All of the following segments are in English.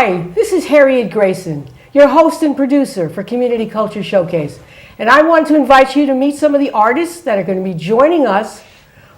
Hi, this is Harriet Grayson, your host and producer for Community Culture Showcase. And I want to invite you to meet some of the artists that are going to be joining us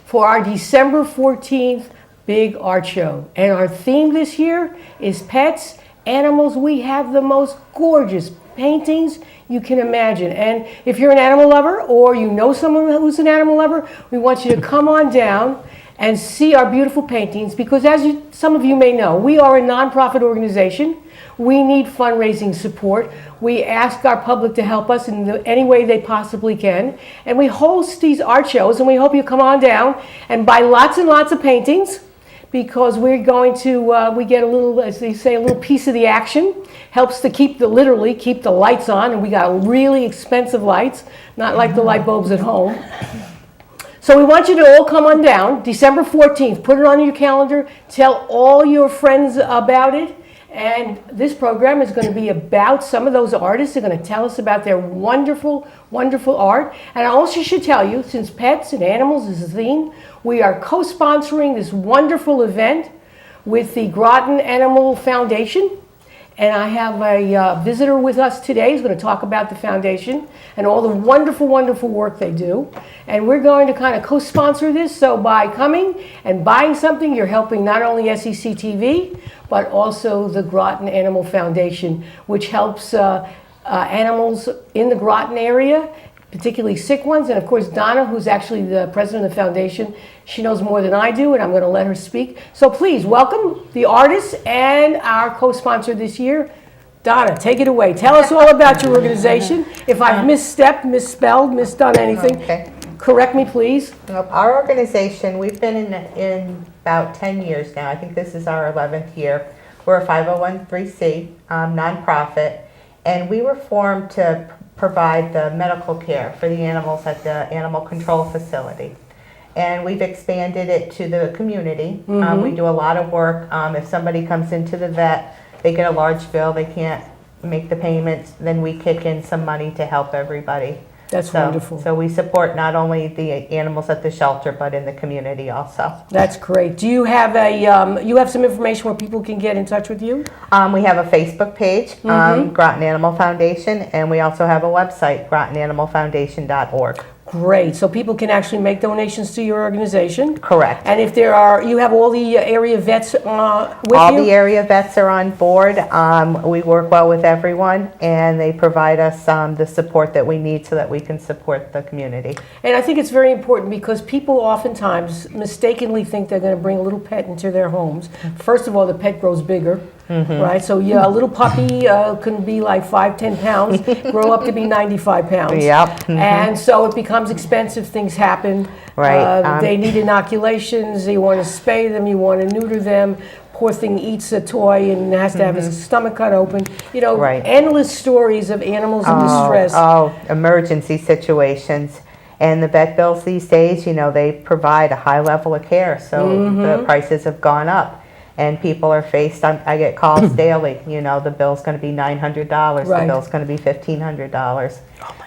for our December 14th Big Art Show. And our theme this year is pets, animals. We have the most gorgeous paintings you can imagine. And if you're an animal lover or you know someone who's an animal lover, we want you to come on down and see our beautiful paintings, because as some of you may know, we are a nonprofit organization. We need fundraising support. We ask our public to help us in any way they possibly can. And we host these art shows, and we hope you come on down and buy lots and lots of paintings, because we're going to, we get a little, as they say, a little piece of the action. Helps to literally keep the lights on, and we got really expensive lights, not like the light bulbs at home. So we want you to all come on down, December 14th. Put it on your calendar. Tell all your friends about it. And this program is going to be about some of those artists. They're going to tell us about their wonderful, wonderful art. And I also should tell you, since pets and animals is the theme, we are co-sponsoring this wonderful event with the Groton Animal Foundation. And I have a visitor with us today who's going to talk about the foundation and all the wonderful, wonderful work they do. And we're going to kind of co-sponsor this. So by coming and buying something, you're helping not only SEC TV, but also the Groton Animal Foundation, which helps animals in the Groton area, particularly sick ones. And of course, Donna, who's actually the president of the foundation, she knows more than I do, and I'm going to let her speak. So please welcome the artists and our co-sponsor this year, Donna. Take it away. Tell us all about your organization. If I've misstepped, misspelled, misdone anything, correct me, please. Our organization, we've been in about 10 years now. I think this is our 11th year. We're a 501(c) nonprofit, and we were formed to provide the medical care for the animals at the animal control facility. And we've expanded it to the community. We do a lot of work. If somebody comes into the vet, they get a large bill, they can't make the payments, then we kick in some money to help everybody. That's wonderful. So we support not only the animals at the shelter, but in the community also. That's great. Do you have you have some information where people can get in touch with you? We have a Facebook page, Groton Animal Foundation, and we also have a website, grotonanimalfoundation.org. Great. So people can actually make donations to your organization? Correct. And if there are, you have all the area vets with you? All the area vets are on board. We work well with everyone, and they provide us the support that we need so that we can support the community. And I think it's very important, because people oftentimes mistakenly think they're going to bring a little pet into their homes. First of all, the pet grows bigger. Right, so yeah, a little puppy can be like 5-10 pounds, grow up to be 95 pounds. Yep. And so it becomes expensive. Things happen. Right. They need inoculations. You want to spay them. You want to neuter them. Poor thing eats a toy and has to have his stomach cut open. You know, endless stories of animals in distress. Emergency situations. And the vet bills these days, you know, they provide a high level of care, so the prices have gone up. And people are faced, I get calls daily, you know, the bill's going to be $900, the bill's going to be $1,500.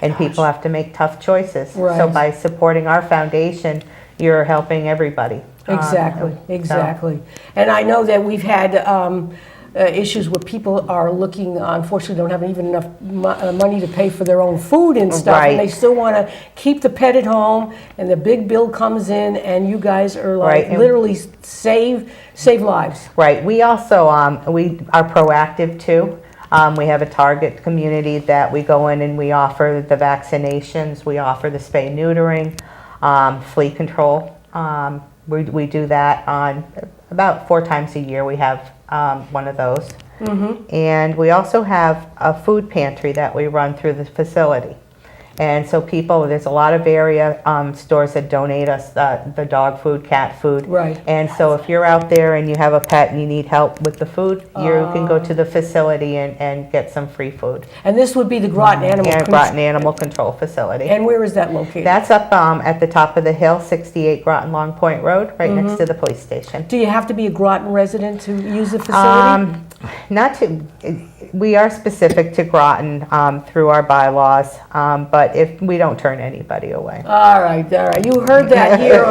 And people have to make tough choices. So by supporting our foundation, you're helping everybody. Exactly. And I know that we've had issues where people are looking, unfortunately, don't have even enough money to pay for their own food and stuff, and they still want to keep the pet at home, and the big bill comes in, and you guys are like literally save lives. Right. We also we are proactive too. We have a target community that we go in and we offer the vaccinations, we offer the spay neutering, flea control. We do that on about 4 times a year. We have one of those. And we also have a food pantry that we run through the facility. And so people, there's a lot of area stores that donate us the dog food, cat food. Right. And so if you're out there and you have a pet and you need help with the food, you can go to the facility and get some free food. And this would be the Groton Animal Control Facility. And where is that located? That's up at the top of the hill, 68 Groton Long Point Road, right next to the police station. Do you have to be a Groton resident to use the facility? We are specific to Groton through our bylaws, but but if we don't turn anybody away. All right. You heard that here,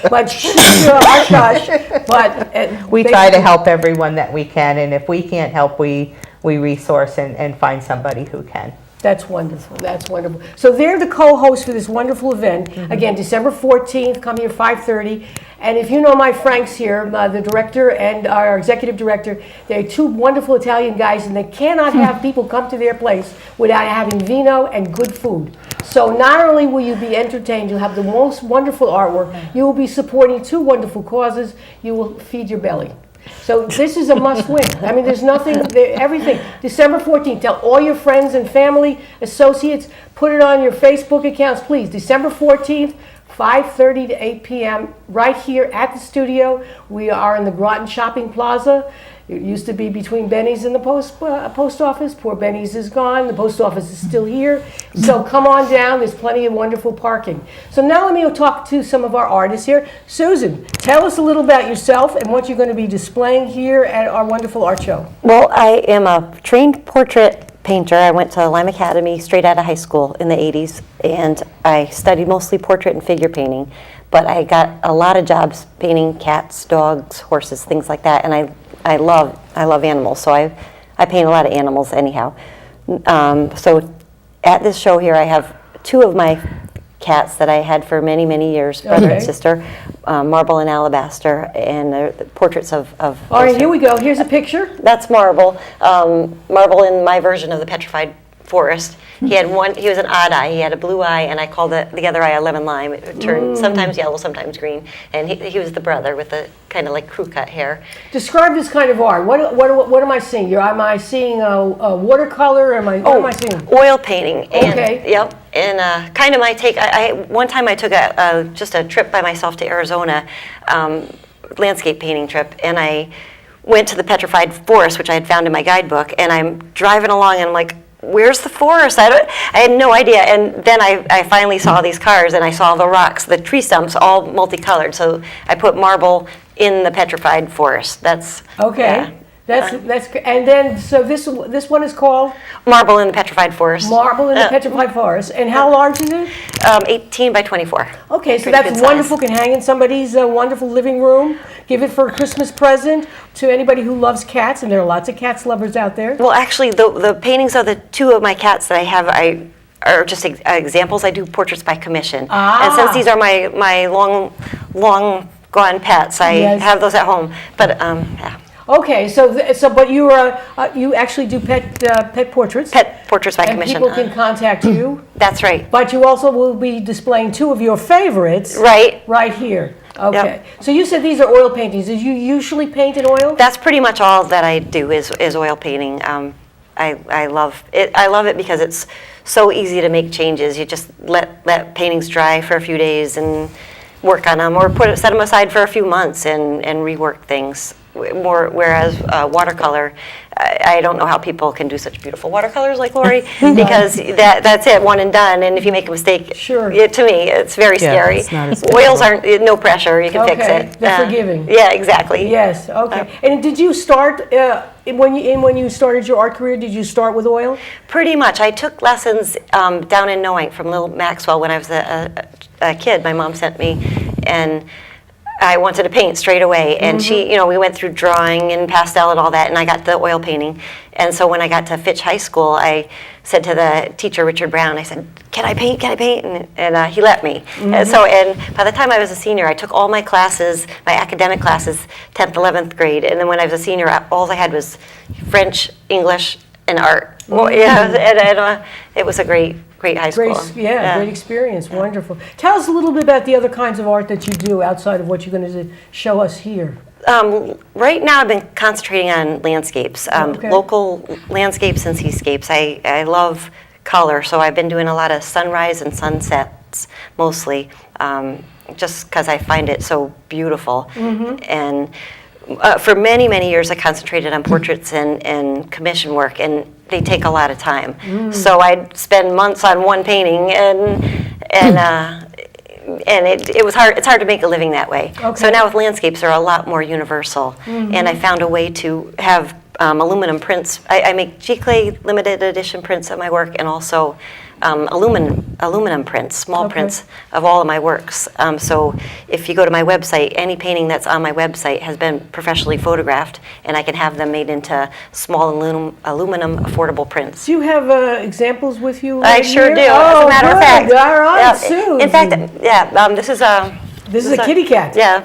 but hush, hush. But We try to help everyone that we can, and if we can't help, we resource and find somebody who can. That's wonderful. That's wonderful. So they're the co-hosts for this wonderful event. Again, December 14th, come here 5:30. And if you know my Franks here, the director and our executive director, they're two wonderful Italian guys, and they cannot have people come to their place without having vino and good food. So not only will you be entertained, you'll have the most wonderful artwork, you will be supporting two wonderful causes, you will feed your belly. So this is a must-win. I mean, there's nothing, everything. December 14th, tell all your friends and family, associates, put it on your Facebook accounts, please. December 14th, 5:30 to 8 p.m. right here at the studio. We are in the Groton Shopping Plaza. It used to be between Benny's and the post office. Poor Benny's is gone. The post office is still here. So come on down. There's plenty of wonderful parking. So now let me talk to some of our artists here. Susan, tell us a little about yourself and what you're going to be displaying here at our wonderful art show. Well, I am a trained portrait painter. I went to Lime Academy straight out of high school in the 80s, and I studied mostly portrait and figure painting, but I got a lot of jobs painting cats, dogs, horses, things like that, and I love animals, so I paint a lot of animals anyhow. So at this show here, I have two of my cats that I had for many, many years, brother and sister, Marble and Alabaster, and they're the portraits of All right, here we go. Here's a picture. That's Marble. Marble in my version of the Petrified Forest. He had one. He was an odd eye. He had a blue eye, and I called the other eye a lemon lime. It turned sometimes yellow, sometimes green. And he was the brother with the kind of like crew cut hair. Describe this kind of art. What am I seeing? Am I seeing a watercolor? What am I seeing? Oil painting. And, Okay. Yep. And kind of my take. One time I took just a trip by myself to Arizona, landscape painting trip, and I went to the Petrified Forest, which I had found in my guidebook. And I'm driving along, and I'm like, where's the forest? I had no idea. And then I finally saw these cars, and I saw the rocks, the tree stumps, all multicolored. So I put Marble in the Petrified Forest. That's Okay. yeah. That's and then so this one is called Marble in the Petrified Forest. Marble in the Petrified Forest. And how large is it? 18 by 24. Okay, so Pretty that's good wonderful. size. Can hang in somebody's wonderful living room. Give it for a Christmas present to anybody who loves cats, and there are lots of cats lovers out there. Well, actually, the paintings of the two of my cats that I have, are just examples. I do portraits by commission. And since these are my long gone pets, I have those at home. But yeah. Okay, but you actually do pet portraits. Pet portraits by and commission. people can contact you. That's right. But you also will be displaying two of your favorites. Right Here. Okay. Yep. So you said these are oil paintings. Do you usually paint in oil? That's pretty much all that I do is oil painting. I love it. I love it because it's so easy to make changes. You just let paintings dry for a few days and work on them, or set them aside for a few months and rework things. Whereas watercolor, I don't know how people can do such beautiful watercolors like Laurie, because that's it, one and done. And if you make a mistake, Sure. To me, it's very scary. It's not as Oils aren't no pressure. You can fix it. They're forgiving. Yeah, exactly. Yes. Okay. And did you start when you started your art career? Did you start with oil? Pretty much. I took lessons down in Noank from Lil Maxwell when I was a kid. My mom sent me, and I wanted to paint straight away, and she, we went through drawing and pastel and all that, and I got the oil painting. And so when I got to Fitch High School, I said to the teacher, Richard Brown, I said, can I paint? And he let me. And by the time I was a senior, I took all my classes, my academic classes, 10th, 11th grade, and then when I was a senior, all I had was French, English, and art. Well, and it was a great high school. Great experience. Wonderful. Tell us a little bit about the other kinds of art that you do outside of what you're going to show us here. Right now I've been concentrating on landscapes, local landscapes and seascapes. I love color, so I've been doing a lot of sunrise and sunsets mostly, just because I find it so beautiful. And for many, many years I concentrated on portraits and commission work, and they take a lot of time. So I'd spend months on one painting, and it was hard. It's hard to make a living that way. Okay. So now with landscapes, they're a lot more universal, and I found a way to have aluminum prints. I make G-clay limited edition prints of my work, and also aluminum prints, small prints of all of my works. So if you go to my website, any painting that's on my website has been professionally photographed, and I can have them made into small aluminum affordable prints. Do you have examples with you? I right sure here? do, as a matter of fact. All right, Yeah, Sue. in fact, this is a... This is a kitty cat. Yeah,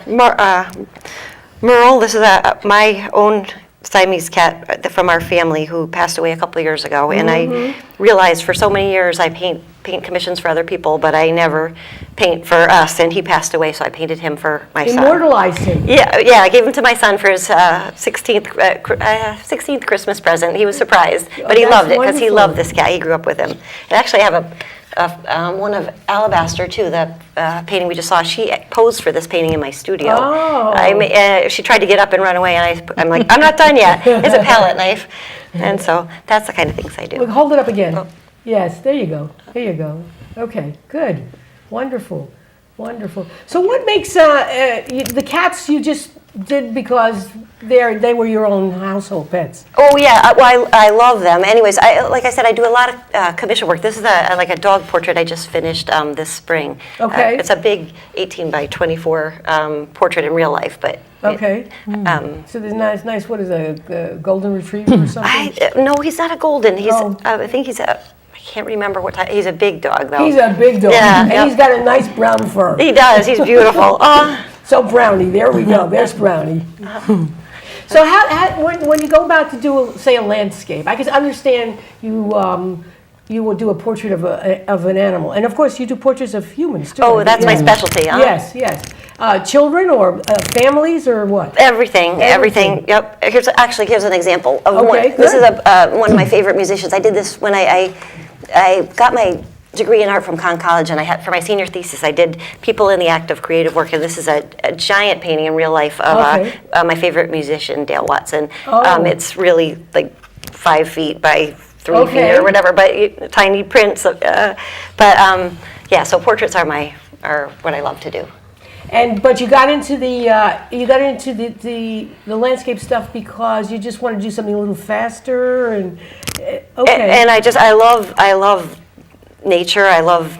Merle, this is my own Siamese cat from our family who passed away a couple of years ago. And I realized for so many years I paint commissions for other people, but I never paint for us. And he passed away, so I painted him for my son. Immortalized him. Yeah, I gave him to my son for his 16th Christmas present. He was surprised, but he loved it because he loved this cat. He grew up with him. And actually, I have one of Alabaster too, the painting we just saw. She posed for this painting in my studio. Oh. She tried to get up and run away, and I'm like, I'm not done yet. It's a palette knife. And so that's the kind of things I do. Look, hold it up again. Yes, there you go. There you go. Okay, good. Wonderful. Wonderful. So what makes the cats you just did because they were your own household pets? Oh yeah, well, I love them. Anyways, like I said, I do a lot of commission work. This is like a dog portrait I just finished this spring. Okay. It's a big 18 by 24 portrait in real life, but. Okay. So there's nice. What is a golden retriever or something? No, he's not a golden. He's Oh. I think he's a. I can't remember what type. He's a big dog though. He's a big dog. Yeah, And yep. he's got a nice brown fur. He does. He's beautiful. So Brownie, there we go. There's Brownie. So when you go about to do, say, a landscape, I can understand you will do a portrait of an animal, and of course you do portraits of humans too. Oh, that's my specialty. Huh? Yes, yes. Children or families or what? Everything. Yep. Here's an example of one. Okay, This is good. one of my favorite musicians. I did this when I got my degree in art from Conn College, and I had for my senior thesis I did people in the act of creative work, and this is a giant painting in real life of my favorite musician, Dale Watson. Oh. It's really like 5 feet by 3 feet or whatever, but tiny prints. So portraits are what I love to do. But you got into the landscape stuff because you just want to do something a little faster and And I love nature. I love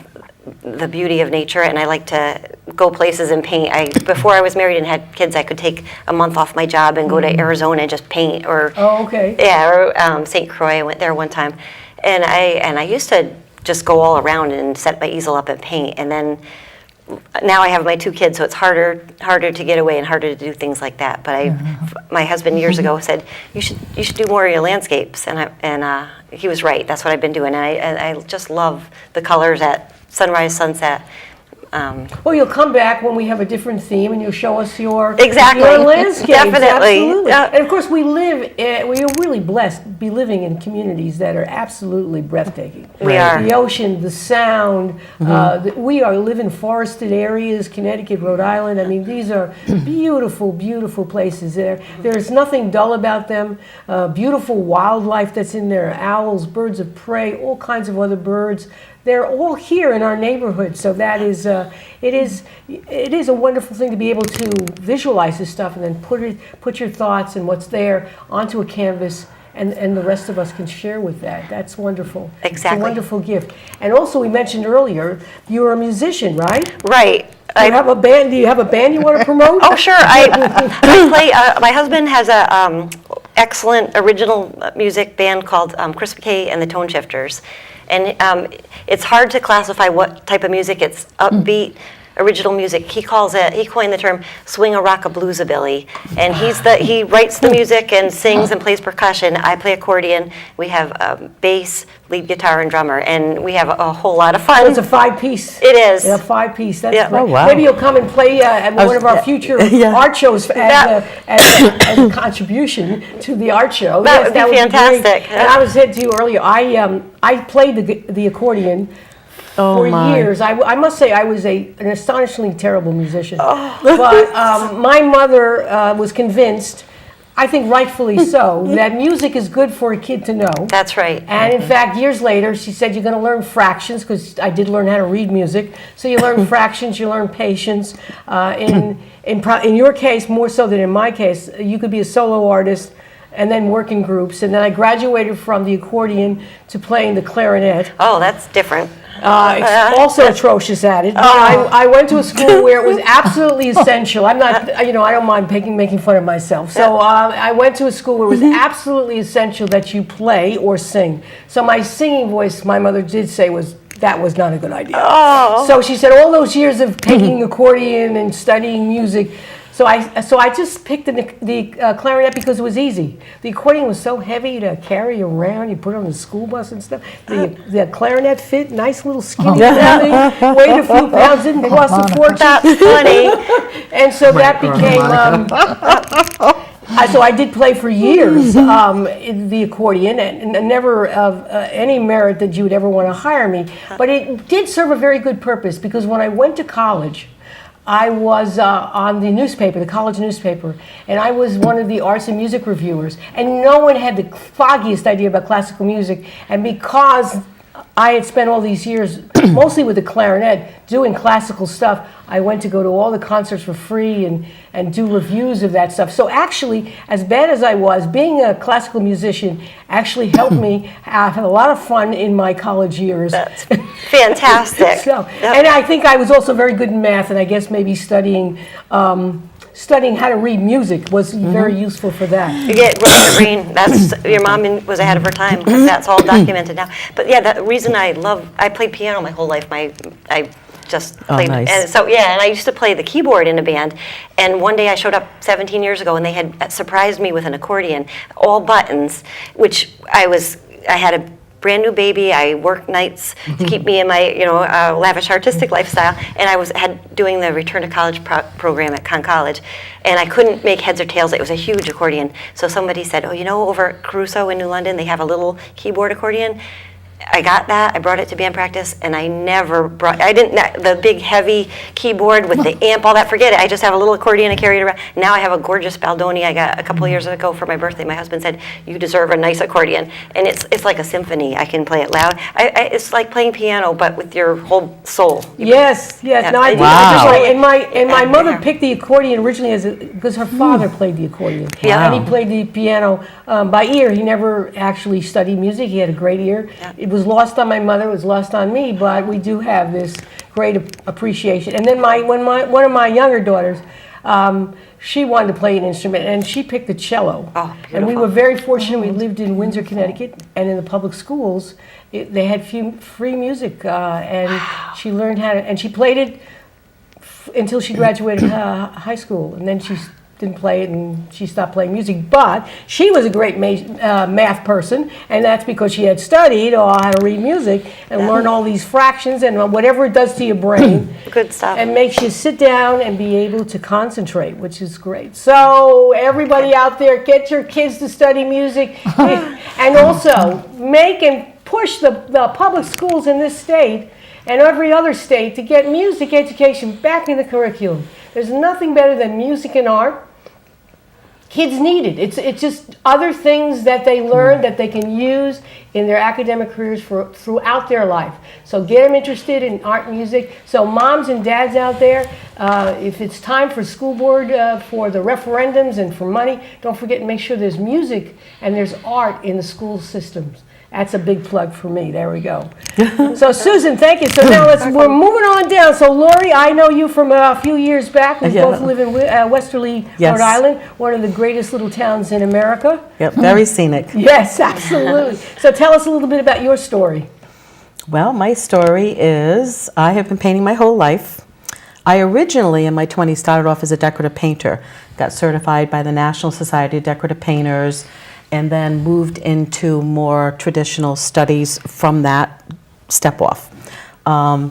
the beauty of nature, and I like to go places and paint. Before I was married and had kids, I could take a month off my job and go to Arizona and just paint, or St. Croix. I went there one time, and I used to just go all around and set my easel up and paint, and then. Now I have my 2 kids, so it's harder to get away and harder to do things like that. But my husband years ago said you should do more of your landscapes, and he was right. That's what I've been doing, and I just love the colors at sunrise, sunset. Well, you'll come back when we have a different theme, and you'll show us your landscapes. Definitely. Absolutely. And of course, we are really blessed to be living in communities that are absolutely breathtaking. We are. The ocean, the sound. We live in forested areas, Connecticut, Rhode Island. I mean, these are beautiful, beautiful places. There's nothing dull about them. Beautiful wildlife that's in there: owls, birds of prey, all kinds of other birds. They're all here in our neighborhood, so that is it is a wonderful thing to be able to visualize this stuff and then put your thoughts and what's there onto a canvas, and the rest of us can share with that. That's wonderful. Exactly. It's a wonderful gift. And also, we mentioned earlier you're a musician, right? Right. Do you have a band? Do you have a band you want to promote? Oh, sure. I play. My husband has a excellent original music band called Chris MacKay and the Tone Shifters. And it's hard to classify what type of music. It's upbeat, original music. He coined the term swing-a-rock-a-blues-a-billy. And he writes the music and sings and plays percussion. I play accordion. We have bass, lead guitar, and drummer. And we have a whole lot of fun. It's a 5-piece. It is. A 5-piece. That's Yeah. great. Oh, wow. Maybe you'll come and play at one of our future art shows as a contribution to the art show. That would be great. fantastic. And I was said to you earlier, I played the accordion for years. I must say I was an astonishingly terrible musician. But my mother was convinced, I think rightfully so, that music is good for a kid to know. That's right. And in fact, years later, she said you're going to learn fractions, because I did learn how to read music. So you learn fractions, you learn patience. In your case, more so than in my case, you could be a solo artist and then work in groups. And then I graduated from the accordion to playing the clarinet. Oh, that's different. Also atrocious at it. But I went to a school where it was absolutely essential. I'm not, I don't mind making fun of myself. So I went to a school where it was absolutely essential that you play or sing. So my singing voice, my mother did say, that was not a good idea. Oh. So she said all those years of taking accordion and studying music. So I just picked the clarinet because it was easy. The accordion was so heavy to carry around. You put it on the school bus and stuff. The clarinet fit, nice little skinny thing, weighed a few pounds, didn't cost a fortune. That's funny. And so that became. So I did play for years the accordion, and never of any merit that you would ever want to hire me. But it did serve a very good purpose, because when I went to college, I was on the newspaper, the college newspaper, and I was one of the arts and music reviewers. And no one had the foggiest idea about classical music. And because I had spent all these years, mostly with the clarinet, doing classical stuff, I went to go to all the concerts for free and do reviews of that stuff. So actually, as bad as I was, being a classical musician actually helped me have a lot of fun in my college years. That's fantastic. And I think I was also very good in math, and I guess maybe studying how to read music was very useful for that. You get right in the brain. Your mom was ahead of her time, because that's all documented now. But yeah, the reason I played piano my whole life. I just played, nice. and so and I used to play the keyboard in a band. And one day I showed up 17 years ago, and they had surprised me with an accordion, all buttons, which I had a brand new baby. I worked nights to keep me in my lavish artistic lifestyle, and I was doing the return to college program at Conn College, and I couldn't make heads or tails. It was a huge accordion. So somebody said, over at Caruso in New London, they have a little keyboard accordion. I got that. I brought it to band practice, and I didn't, the big heavy keyboard with the amp, all that, forget it. I just have a little accordion I carry it around. Now I have a gorgeous Baldoni I got a couple of years ago for my birthday. My husband said, you deserve a nice accordion. And it's like a symphony. I can play it loud. It's like playing piano, but with your whole soul. Yes. No, I did. Wow. And my mother picked the accordion originally because her father played the accordion. Yeah. And he played the piano by ear. He never actually studied music. He had a great ear. Yeah. It was lost on my mother, it was lost on me, but we do have this great appreciation. And then one of my younger daughters, she wanted to play an instrument, and she picked the cello. Oh, beautiful. And we were very fortunate. We lived in Windsor, Connecticut, and in the public schools, they had free music, and she learned how to, and she played it until she graduated high school, and then she didn't play it, and she stopped playing music. But she was a great math person, and that's because she had studied how to read music and learn all these fractions and whatever it does to your brain. Good stuff. And makes you sit down and be able to concentrate, which is great. So everybody out there, get your kids to study music, and also make and push the public schools in this state and every other state to get music education back in the curriculum. There's nothing better than music and art. Kids need it. It's just other things that they learn that they can use in their academic careers throughout their life. So get them interested in art and music. So moms and dads out there, if it's time for school board for the referendums and for money, don't forget to make sure there's music and there's art in the school systems. That's a big plug for me. There we go. So Susan, thank you. So now we're moving on down. So Laurie, I know you from a few years back. We both live in Westerly, Yes. Rhode Island, one of the greatest little towns in America. Yep, very scenic. Yes, absolutely. So tell us a little bit about your story. Well, my story is I have been painting my whole life. I originally, in my 20s, started off as a decorative painter. Got certified by the National Society of Decorative Painters, and then moved into more traditional studies from that step off.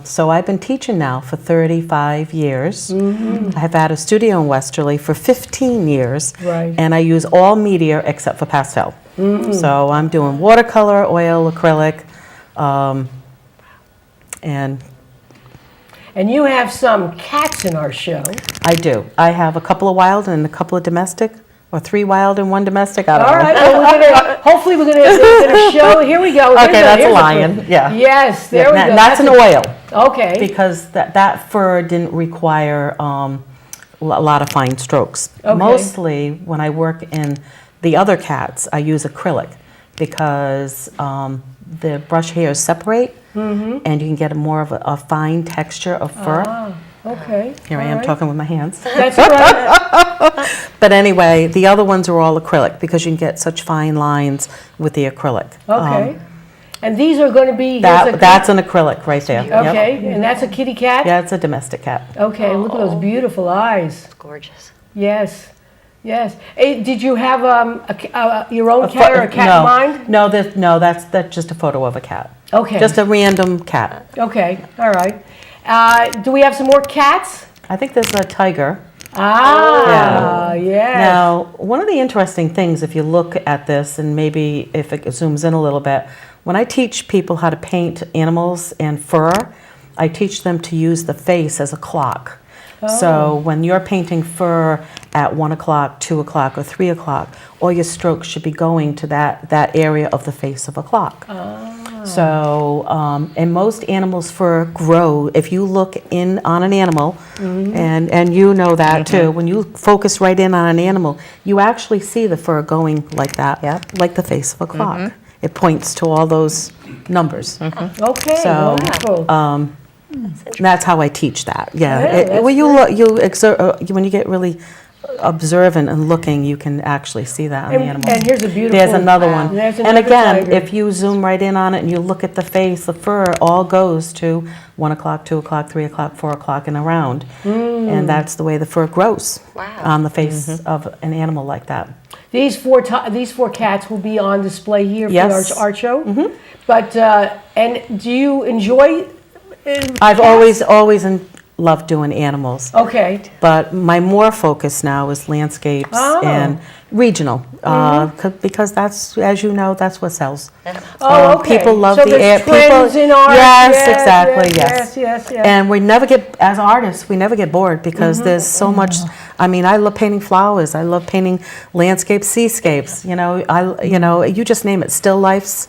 So I've been teaching now for 35 years. I have had a studio in Westerly for 15 years, Right. and I use all media except for pastel. So I'm doing watercolor, oil, acrylic, and And you have some cats in our show. I do. I have a couple of wild and a couple of domestic, or 3 wild and 1 domestic. I don't All know. right. Well, hopefully we're gonna show. Here we go. Okay, that's a here's lion. Yeah. Yes, there we go. That's an oil. Okay. Because that fur didn't require a lot of fine strokes. Okay. Mostly when I work in The other cats, I use acrylic because the brush hairs separate, and you can get more of a fine texture of fur. Okay. Here I all am right. talking with my hands. That's right. But anyway, the other ones are all acrylic because you can get such fine lines with the acrylic. Okay. And these are going to be... here's a That's an acrylic right there. Yep. Okay, and that's a kitty cat? Yeah, it's a domestic cat. Okay, look at those beautiful eyes. It's gorgeous. Yes, yes. Hey, did you have your own cat or a cat no, in mind? No, that's just a photo of a cat. Okay. Just a random cat. Okay, all right. Do we have some more cats? I think there's a tiger. Ah, yes. Now, one of the interesting things, if you look at this, and maybe if it zooms in a little bit, when I teach people how to paint animals and fur, I teach them to use the face as a clock. So when you're painting fur at 1 o'clock, 2 o'clock, or 3 o'clock, all your strokes should be going to that area of the face of a clock. So, and most animals' fur grow, if you look in on an animal, and you know that too, when you focus right in on an animal, you actually see the fur going like that, like the face of a clock. It points to all those numbers. Okay, So, wonderful. That's how I teach that. Yeah, that's When when you get really observant and looking, you can actually see that on the animal. And here's a beautiful... There's another one. There's And another again, tiger. if you zoom right in on it and you look at the face, the fur all goes to 1 o'clock, 2 o'clock, 3 o'clock, 4 o'clock, and around. And that's the way the fur grows on the face of an animal like that. These four cats will be on display here for Yes. our art show. But, and do you enjoy... I've always loved doing animals. Okay. But my more focus now is landscapes and regional, because that's, as you know, that's what sells. Oh, okay. People love so the there's people. trends in art. Yes, exactly. Yes. Yes. And we never get, as artists, we never get bored because there's so much. I mean, I love painting flowers. I love painting landscapes, seascapes. You just name it. Still lifes.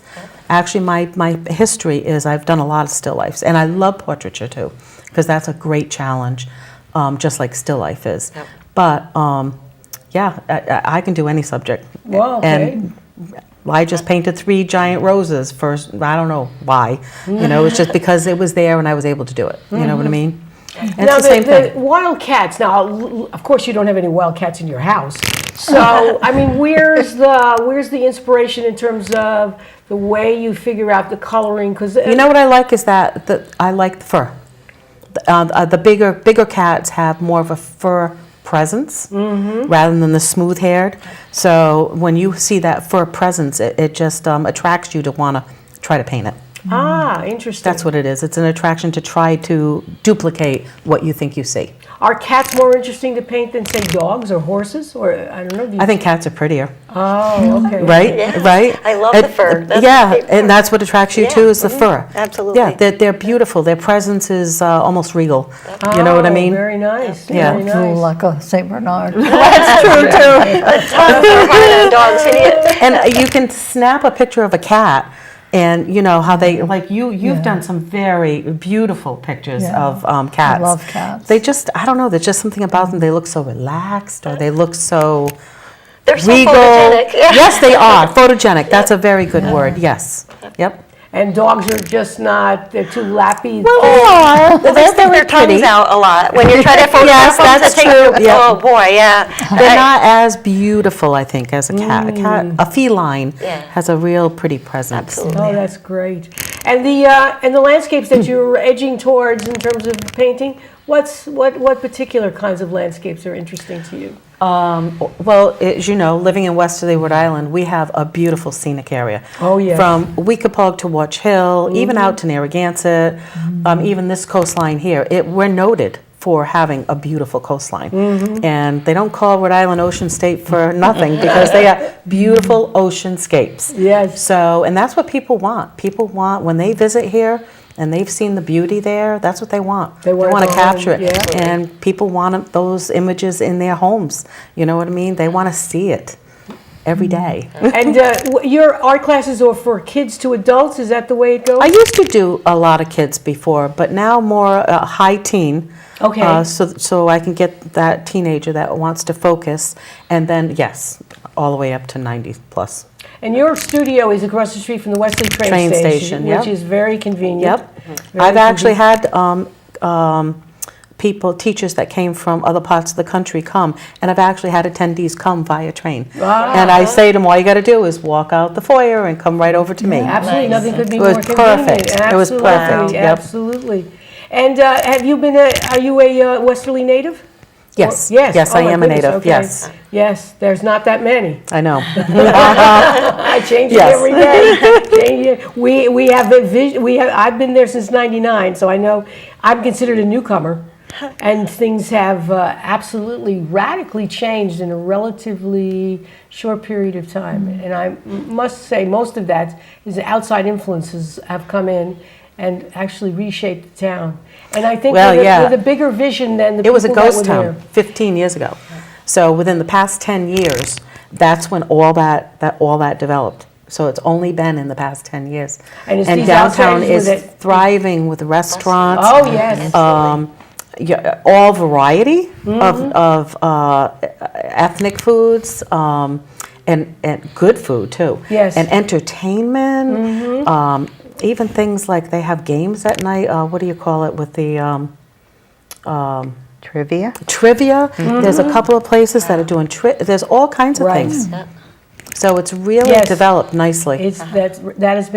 Actually, my history is I've done a lot of still lifes, and I love portraiture too, because that's a great challenge, just like still life is. Yep. But I can do any subject. Well, okay. And I just painted 3 giant roses first. I don't know why. It's just because it was there and I was able to do it. You know what I mean? And Now, it's the same thing. the wild cats, now, of course, you don't have any wild cats in your house. So, I mean, where's the inspiration in terms of the way you figure out the coloring? Because You know what I like is that I like the fur. The bigger cats have more of a fur presence rather than the smooth-haired. So when you see that fur presence, it just attracts you to want to try to paint it. Ah, interesting. That's what it is. It's an attraction to try to duplicate what you think you see. Are cats more interesting to paint than, say, dogs or horses? Or, I don't know. I think cats are prettier, Oh, okay. right? Yeah. Right? I love the fur. That's yeah, my favorite and part. that's what attracts you too is the fur. Absolutely. Yeah, they're beautiful. Their presence is almost regal. You know what I Oh, very Very nice. Yeah. Very Drool nice. like a Saint Bernard. That's true too. Dogs idiot. And you can snap a picture of a cat, and you know how they like you've done some very beautiful pictures of cats. I love cats. They just, I don't know, there's just something about them. They look so relaxed, or they look so They're so regal. photogenic. Yeah. Yes, they are photogenic. That's a very good word. Yes. Yep. And dogs are just not, they're too lappy. Well, they are. They They're stick very their tongues pretty. out a lot when you're trying to photograph them. that's to take true. them- Yep. Oh boy, yeah. They're not as beautiful, I think, as a cat. A feline Yeah. has a real pretty presence. Absolutely. Oh, that's great. And the landscapes that you're edging towards in terms of painting, what particular kinds of landscapes are interesting to you? Well, as you know, living in Westerly, Rhode Island, we have a beautiful scenic area. Oh, yes. From Weekapaug to Watch Hill, even out to Narragansett, even this coastline here. We're noted for having a beautiful coastline. And they don't call Rhode Island Ocean State for nothing because they have beautiful oceanscapes. Yes. So, and that's what people want. People want, when they visit here, and they've seen the beauty there, that's what they want. They want to to go capture home, it. yeah. And people want those images in their homes. You know what I mean? They want to see it every day. And your art classes are for kids to adults, is that the way it goes? I used to do a lot of kids before, but now more high teen. Okay. So I can get that teenager that wants to focus. And then, yes, all the way up to 90 plus. And your studio is across the street from the Wesley train station, yep. which is very convenient. Yep. Very I've actually convenient. had teachers that came from other parts of the country come, and I've actually had attendees come via train. And I say to them, all you got to do is walk out the foyer and come right over to me. Absolutely, nothing could be It was more convenient. perfect. It was Absolutely, perfect, yep. Absolutely. And have you been? Are you a Westerly native? Yes. Or- yes. Yes, Oh, I my am a goodness, native. okay. Yes. Yes. There's not that many. I know. I change it Yes. every day. Change it. We have a vision. I've been there since '99, so I know I'm considered a newcomer, and things have absolutely radically changed in a relatively short period of time. And I must say, most of that is that outside influences have come in and actually reshaped the town. And I think Well, yeah. with a bigger vision than the It was a people that ghost were town there. 15 years ago. So within the past 10 years, that's when all that developed. So it's only been in the past 10 years. And it's And these downtown outsiders is with it. thriving with restaurants. Oh, yes. Yeah, all variety of ethnic foods and good food too. Yes. And entertainment. Even things like they have games at night. What do you call it with the Trivia? trivia? There's a couple of places that are doing there's all kinds of Right. things. So it's really Yes. developed nicely. That has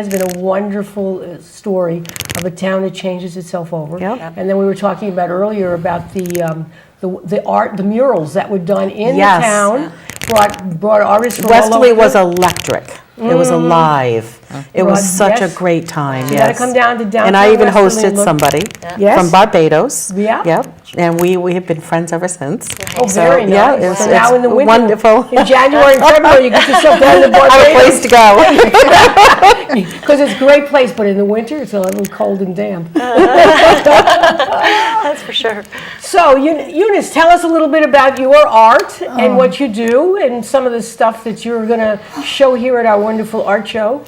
been a wonderful story of a town that changes itself over. Yep. And then we were talking about earlier about the art, the murals that were done in Yes. the town, brought artists from all Westerly over. was electric. It was alive. It was Right, such yes. a great time. You yes. gotta come down to downtown And I even Westerly hosted and look. somebody Yes. from Barbados. Yeah. Yep. And we have been friends ever since. Oh, So, very yeah, nice. it's, So now it's in the winter, wonderful. in January and February, you get yourself down to I have a place Barbados. to go. Because it's a great place, but in the winter, it's a little cold and damp. That's for sure. So, Eunice, tell us a little bit about your art and what you do and some of the stuff that you're going to show here at our wonderful art show.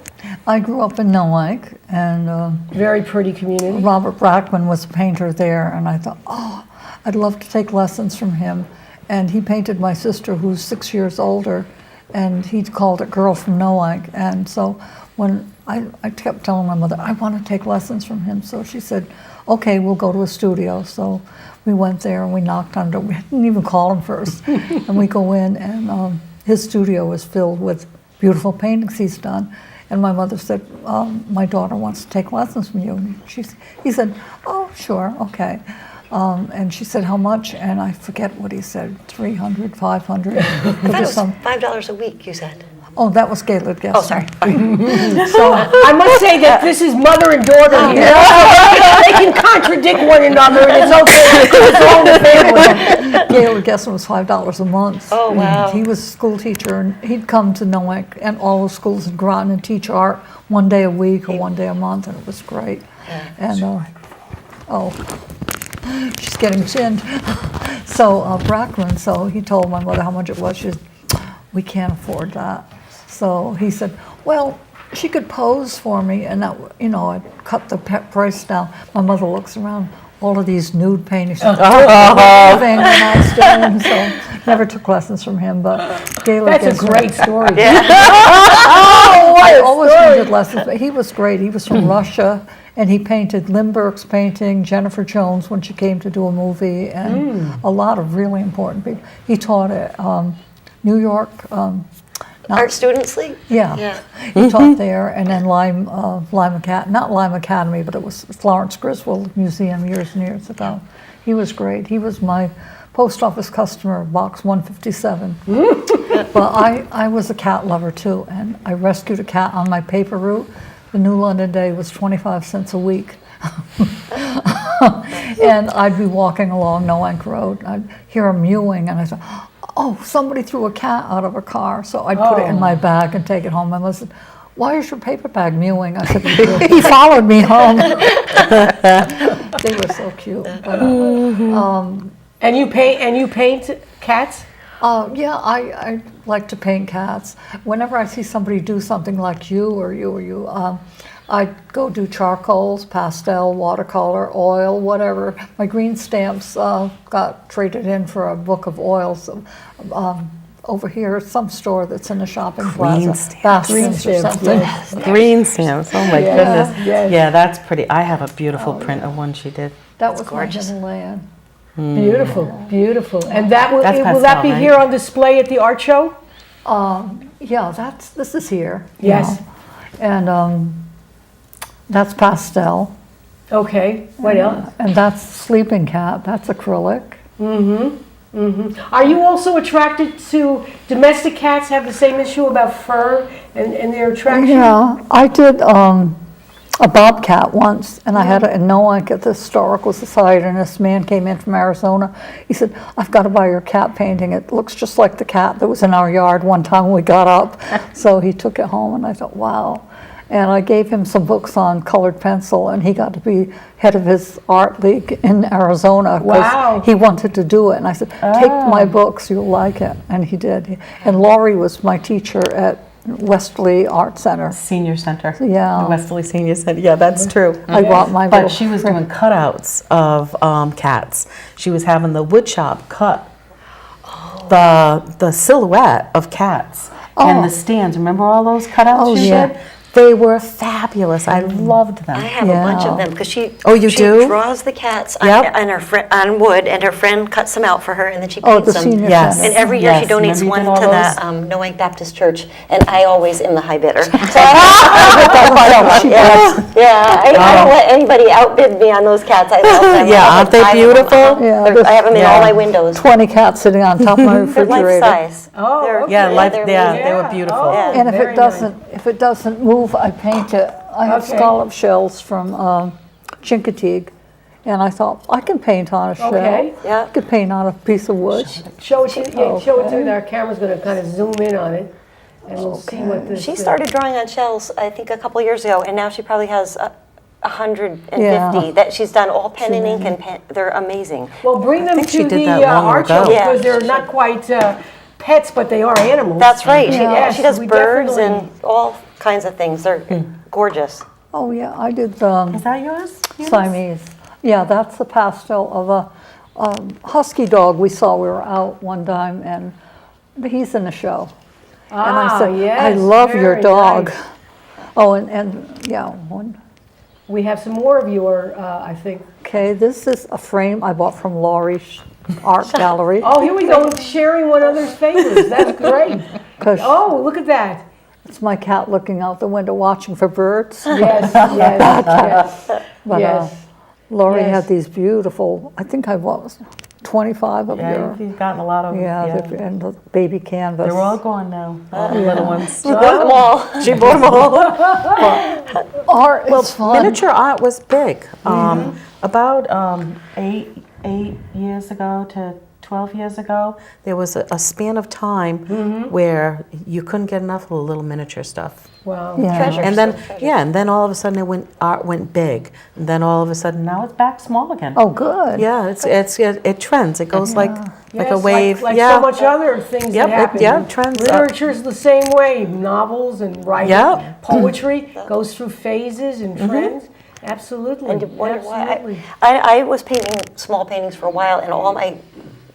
I grew up in Noack, and Very pretty community. Robert Brackman was a painter there, and I thought, oh, I'd love to take lessons from him. And he painted my sister, who's 6 years older, and he called it Girl from Noack. And so when I kept telling my mother, I want to take lessons from him. So she said, okay, we'll go to a studio. So we went there and we knocked on the door. We didn't even call him first. And we go in, and his studio is filled with beautiful paintings he's done. And my mother said, my daughter wants to take lessons from you. And he said, oh, sure, okay. And she said, how much? And I forget what he said, 300, 500. I thought it was $5 a week, you said. Oh, that was Gaylord Guest. Oh, sorry. So I must say that this is mother and daughter here. They can contradict one another, and it's okay because it's all in the family. Gaylord Guest was $5 a month. Oh, wow. He was a school teacher, and he'd come to Noack and all the schools in Groton and teach art one day a week or one day a month, and it was great. And she's getting chinned. So Brackman, so he told my mother how much it was. She said, we can't afford that. So he said, well, she could pose for me, and that, I'd cut the price down. My mother looks around, all of these nude paintings. So never took lessons from him, but Gaylord That's a Guest- great story. I always wanted lessons, but he was great. He was from Russia, and he painted Lindbergh's painting, Jennifer Jones when she came to do a movie, and a lot of really important people. He taught at New York. Art Students League? Yeah. He taught there, and then Lime Academy, but it was Florence Griswold Museum years and years ago. He was great. He was my post office customer, box 157. But I was a cat lover too, and I rescued a cat on my paper route. The New London Day was 25 cents a week. And I'd be walking along Noank Road, I'd hear a mewing, and I thought, oh, somebody threw a cat out of a car. So I'd put it in my bag and take it home. My mother said, why is your paper bag mewing? I said, he followed me home. They were so cute. But, And you paint cats? yeah, I like to paint cats. Whenever I see somebody do something like you, I go do charcoals, pastel, watercolor, oil, whatever. My green stamps got traded in for a book of oils, over here, some store that's in a shopping Green plaza. stamps. Bastions or Green stamps, something. yes. Green stamps, oh my Yeah, goodness. yes. Yeah, that's pretty. I have a beautiful print of one she did. That was gorgeous. my Himalayan. Beautiful, beautiful. And that will, That's will that be pastel, right? here on display at the art show? Yeah, this is here. Yes. Yeah. And that's pastel. Okay, what else? And that's Sleeping Cat, that's acrylic. Are you also attracted to domestic cats? Have the same issue about fur and their attraction? Yeah, I did a bobcat once, and I had it in Noank at the Historical Society, and this man came in from Arizona. He said, I've got to buy your cat painting. It looks just like the cat that was in our yard one time we got up. So he took it home, and I thought, wow. And I gave him some books on colored pencil, and he got to be head of his art league in Arizona Wow. he wanted to do it. And I said, take my books, you'll like it. And he did. And Laurie was my teacher at Westerly Art Center. Senior Center. Yeah. The Westerly Senior Center. Yeah, that's true. I bought my But little she was print. doing cutouts of cats. She was having the wood shop cut the silhouette of cats and the stands. Remember all those cutouts Oh, she yeah. did? They were fabulous. I loved them. I have a bunch Yeah. of them because she. Oh, you she do? draws the cats Yep. on her on wood, and her friend cuts them out for her, and then she Oh, paints the them. senior Yes. center. And every year she Yes, donates remember one you did to all the Noank Baptist Church, and I always am the high bidder. So I don't let anybody outbid me on those cats. I love them. Yeah, I have aren't they 5 of them. beautiful? Yeah, I have them in all Yeah. my windows. 20 cats sitting on top of my They're refrigerator. life size. Oh, They're- okay. Yeah, they're yeah, amazing. they were beautiful. Yeah. And Very if it doesn't move, I paint it. I have Okay. scallop shells from Chincoteague, and I thought I can paint on a shell. Okay. Yeah. I could paint on a piece of wood. Show it to, yeah, show it to, Okay. our camera's gonna kind of zoom in on it, and we'll see what this. She started drawing on shells, I think, a couple years ago, and now she probably has 150 Yeah. that she's done all pen and ink, and they're amazing. Well, bring them think she to did the that long art show, ago. Yeah. because they're not quite pets, but they are animals. That's right. Yes, She does we birds definitely- and all kinds of things. They're gorgeous. Oh yeah, I did Is that yours? Eunice? Siamese. Yeah, that's the pastel of a husky dog we saw. We were out one time, and he's in the show. And I said, yes, I love your very dog. nice. Oh, and yeah, one. We have some more of your, I think. Okay, this is a frame I bought from Laurie's art gallery. Oh, here we go, sharing one another's favors. That's great. 'Cause Oh, look at that. it's my cat looking out the window watching for birds. Yes, yes, But yes. Laurie Yes. had these beautiful, I think I was 25 of Yeah, your, you've gotten a lot of them. and the baby canvas. They're all gone now, all the little ones. She bought them all. She bought them all. Art is fun. Miniature art was big. About 8 years ago to 12 years ago, there was a span of time where you couldn't get enough of the little miniature stuff. Wow. Yeah. Treasure. And then, and then all of a sudden art went big. And then all of a sudden, now it's back small again. Oh, good. Yeah, it trends. It goes like a Yes, wave. Like yeah. so much other things Yep, that happen. yeah, trends up. Literature's the same way. Novels and writing, Yep. poetry goes through phases and trends. Absolutely. And you wonder why. Absolutely. I was painting small paintings for a while, and all my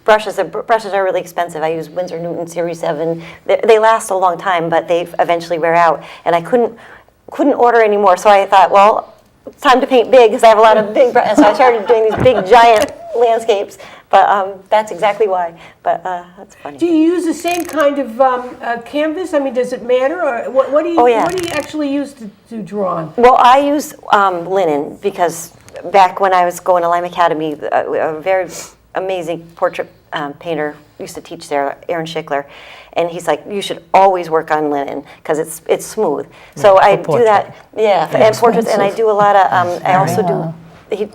brushes are really expensive. I use Winsor Newton Series 7. They last a long time, but they eventually wear out. And I couldn't order anymore, so I thought, well, it's time to paint big, because I have a lot of big brushes. So I started doing these big, giant landscapes. But that's exactly why. But that's funny. Do you use the same kind of canvas? I mean, does it matter? Or what do you Oh, yeah. what do you actually use to draw on? Well, I use linen, because back when I was going to Lime Academy, a very amazing portrait painter used to teach there, Aaron Schickler, and he's like, you should always work on linen because it's smooth. So I do that, and portraits, and I do a lot of. I also do.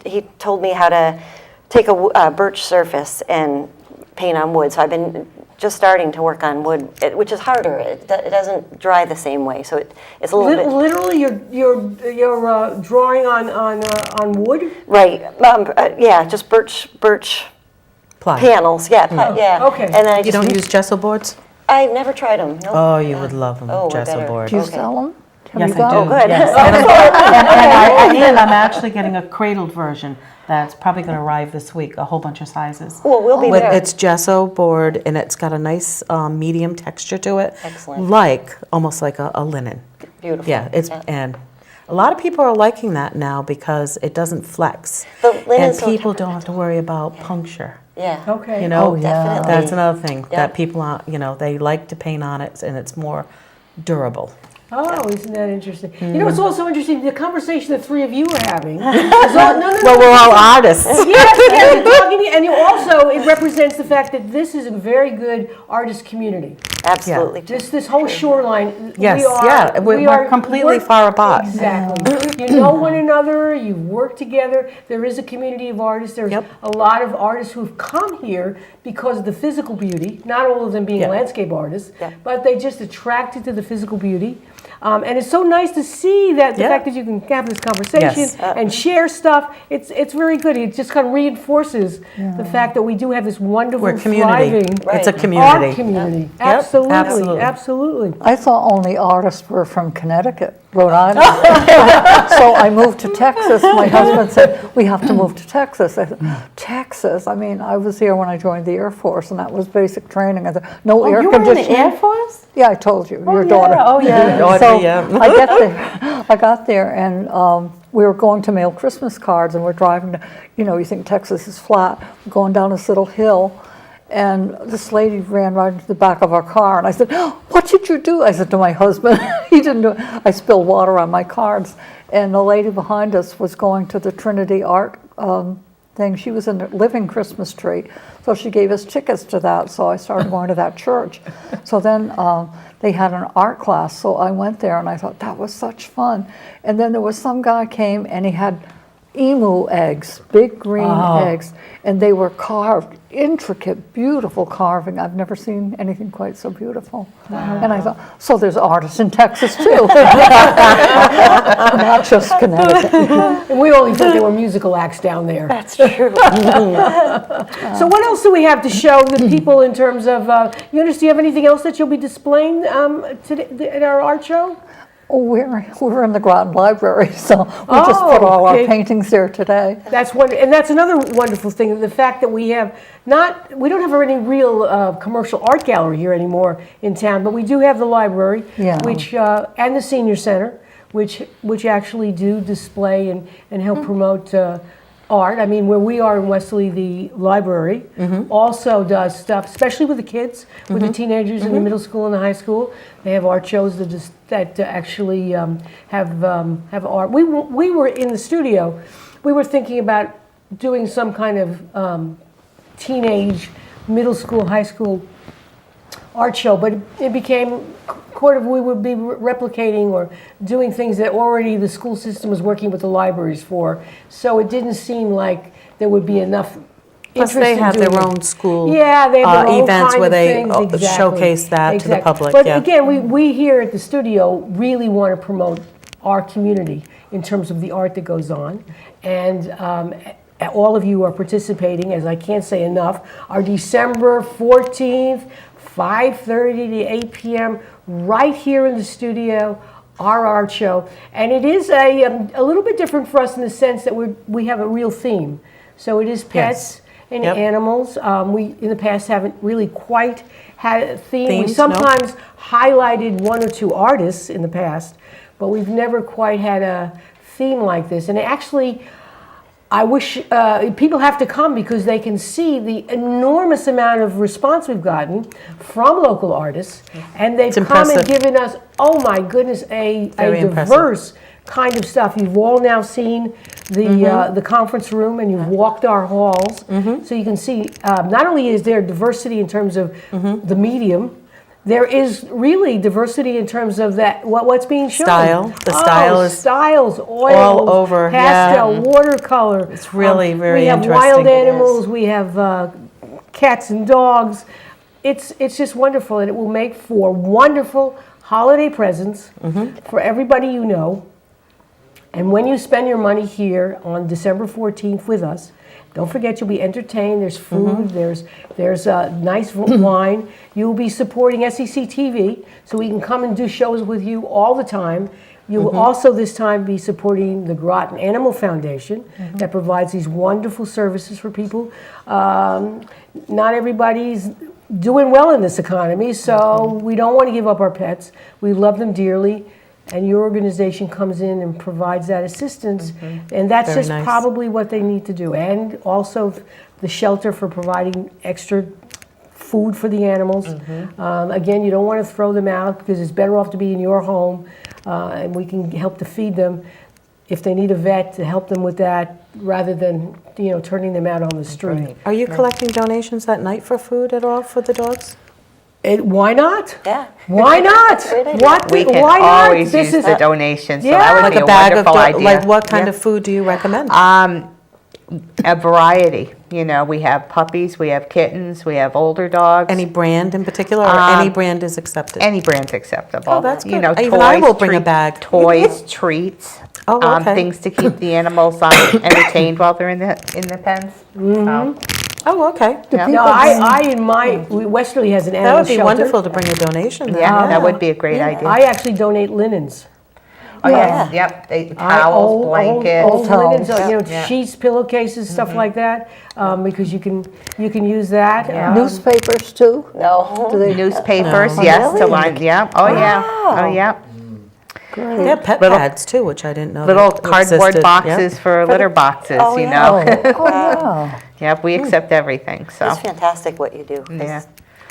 He told me how to take a birch surface and paint on wood. So I've been just starting to work on wood, which is harder. It doesn't dry the same way, so it's a little bit. Literally, you're drawing on wood. Right. Yeah, just birch Ply. panels. Yeah. Yeah. okay. And then I You just. don't use gesso boards? I've never tried them. Nope. Oh, you would love them, Oh, I gesso better. board. Do you Okay. sell them? Have Yes, you got I do. Oh, good. Yes. And I'm actually getting a cradled version. that's probably going to arrive this week, a whole bunch of sizes. Well, we'll be there. It's gesso board, and it's got a nice medium texture to it. Excellent. Almost like a linen. Beautiful. Yeah, and a lot of people are liking that now because it doesn't flex. The And linen's so people don't have to worry about puncture. Yeah. Okay. You know, Oh, yeah. Definitely. that's another thing Yeah. that people aren't, they like to paint on it, and it's more durable. Oh, isn't that interesting? You know, it's also interesting, the conversation the three of you are having. is all, no, Well, we're all artists. yes, you're talking, and you also, it represents the fact that this is a very good artist community. Absolutely. This whole shoreline, Yes, we are, yeah, we're are completely far apart. Exactly. You know one another, you work together. There is a community of artists. There's Yep. a lot of artists who've come here because of the physical beauty, not all of them being Yeah. landscape artists, Yeah. but they just attracted to the physical beauty. And it's so nice to see that the Yeah. fact that you can have this conversation Yes. and share stuff. It's very good. It just kind of reinforces the fact that we do have this wonderful, We're a community. thriving It's a Right. community. art community. Yep, Absolutely, absolutely. absolutely. I thought only artists were from Connecticut, Rhode Island. So I moved to Texas. My husband said, we have to move to Texas. I said, Texas? I mean, I was here when I joined the Air Force, and that was basic training. I said, no air You were in the conditioning. Air Force? Yeah, I told you, your yeah. daughter. Oh, yeah. Your daughter, So yeah. I got there, and we were going to mail Christmas cards, and we're driving to, you think Texas is flat, going down this little hill, and this lady ran right into the back of our car, and I said, what did you do? I said to my husband, he didn't do it. I spilled water on my cards, and the lady behind us was going to the Trinity Art thing. She was in the living Christmas tree, so she gave us tickets to that, so I started going to that church. So then they had an art class, so I went there, and I thought, that was such fun. And then there was some guy came, and he had emu eggs, big green eggs, and they were carved, intricate, beautiful carving. I've never seen anything quite so beautiful. And I thought, so there's artists in Texas too, not just Connecticut. And we only thought there were musical acts down there. That's true. So what else do we have to show the people in terms of, Eunice, do you have anything else that you'll be displaying today at our art show? Oh, we're in the Groton Library, so we just put all our okay. paintings there today. And that's another wonderful thing, the fact that we don't have any real commercial art gallery here anymore in town, but we do have the library, Yeah. which and the senior center, which actually do display and help promote art. I mean, where we are in Westerly, the library also does stuff, especially with the kids, with the teenagers in the middle school and the high school. They have art shows that actually have art. We were in the studio. We were thinking about doing some kind of teenage, middle school, high school art show, but it became we would be replicating or doing things that already the school system was working with the libraries for. So it didn't seem like there would be enough Plus, interest they in have doing their it. own school Yeah, they have their own events kind where of they things. Exactly. showcase that to the public. But yeah. again, we here at the studio really want to promote our community in terms of the art that goes on. And all of you are participating, as I can't say enough, our December 14th, 5:30 to 8 p.m. right here in the studio, our art show. And it is a little bit different for us in the sense that we have a real theme. So it is pets and Yep. animals. We, in the past, haven't really quite had a theme. We Themes, sometimes highlighted one or two artists in the past, but we've never quite had a theme like this. And actually, I wish people have to come because they can see the enormous amount of response we've gotten from local artists, and they've It's come and impressive. given us, oh my goodness, a Very impressive. diverse kind of stuff. You've all now seen the conference room, and you've walked our halls, so you can see not only is there diversity in terms of the medium. There is really diversity in terms of what's being shown. Style. The style is styles, oils, all over, pastel, yeah. watercolor. It's really very We have interesting. wild It animals. We have cats and dogs. It's just wonderful, and it will make for wonderful holiday presents for everybody you know. And when you spend your money here on December 14th with us, don't forget you'll be entertained. There's food. There's nice wine. You'll be supporting SEC TV, so we can come and do shows with you all the time. You will also this time be supporting the Groton Animal Foundation that provides these wonderful services for people. Not everybody's doing well in this economy, so we don't want to give up our pets. We love them dearly, and your organization comes in and provides that assistance, and that's Very just nice. probably what they need to do. And also the shelter for providing extra food for the animals. Again, you don't want to throw them out because it's better off to be in your home, and we can help to feed them if they need a vet to help them with that, rather than turning them out on the street. Are you collecting donations at night for food at all for the dogs? Why not? Yeah. Why not? Great idea. What? We can Why not? always use the donations, so Yeah. that would Like be a a bag of wonderful idea. like what kind of food do you recommend? A variety. We have puppies, we have kittens, we have older dogs. Any brand in particular, or any brand is accepted? Any brand's acceptable. Oh, that's good. Toys, Even I will bring a bag. Toys, treats. Oh, okay. Things to keep the animals entertained while they're in the pens. Oh, okay. No, Westerly has an That animal would be shelter. wonderful to bring a donation. then. Yeah, that would be a great idea. I actually donate linens. Oh, yes, yep. Towels, blankets. Old linens, Yeah. sheets, pillowcases, stuff like that, because you can use that. Yeah. Newspapers too? No. Do they? Newspapers, No. yes, to Really? line. Yeah. Oh, yeah. Oh, yeah. Great. They have pet Little- pads too, which I didn't know. Little that cardboard existed. boxes for litter boxes. Oh, You yeah. know. Oh, yeah. Yep. We accept everything. So. It's fantastic what you do. Yeah.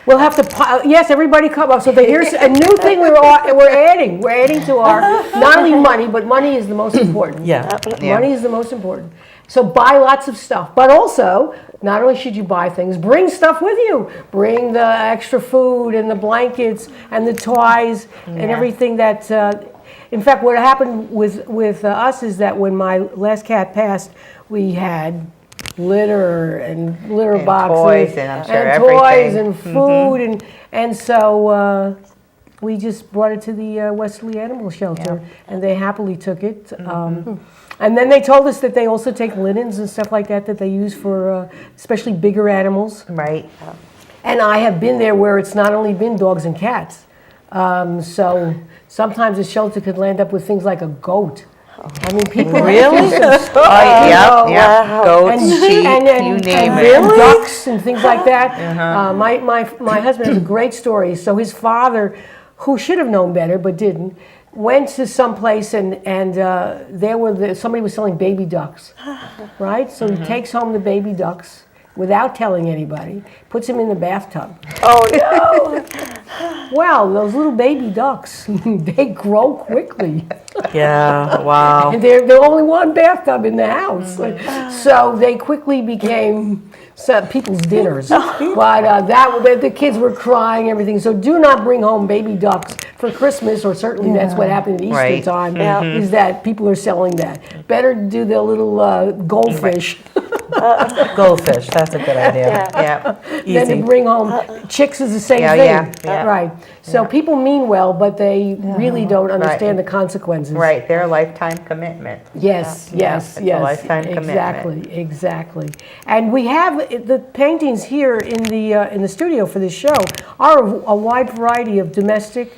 We'll have to, yes, everybody come up. So here's a new thing we're adding. We're adding to our, not only money, but money is the most important. Yeah. Money is the most important. So buy lots of stuff. But also, not only should you buy things, bring stuff with you. Bring the extra food and the blankets and the toys and everything that, in fact, what happened with us is that when my last cat passed, we had litter and litter And boxes toys and I'm sure toys everything. and food and so we just brought it to the Westerly Animal Shelter and they happily took it. And then they told us that they also take linens and stuff like that they use for especially bigger animals. Right. And I have been there where it's not only been dogs and cats. So sometimes the shelter could land up with things like a goat. I mean, people Really? Oh, yeah. Goats, and sheep, and you name and it. ducks and things like that. My husband has a great story. So his father, who should have known better but didn't, went to some place and there were somebody was selling baby ducks, right? So he takes home the baby ducks without telling anybody, puts them in the bathtub. Oh, no. Well, those little baby ducks, they grow quickly. Yeah. Wow. And they're only one bathtub in the house. So they quickly became some people's dinners. But the kids were crying, everything. So do not bring home baby ducks for Christmas, or certainly that's what happened at Easter Right. time, is that people are selling that. Better do the little goldfish Goldfish. That's a good idea. Yeah. than to Easy. bring home chicks is the same Yeah, thing. yeah. Right. So people mean well, but they really don't understand Right. the consequences. Right. They're a lifetime commitment. Yes, yes, it's a yes. lifetime commitment. Exactly. And we have the paintings here in the studio for this show are a wide variety of domestic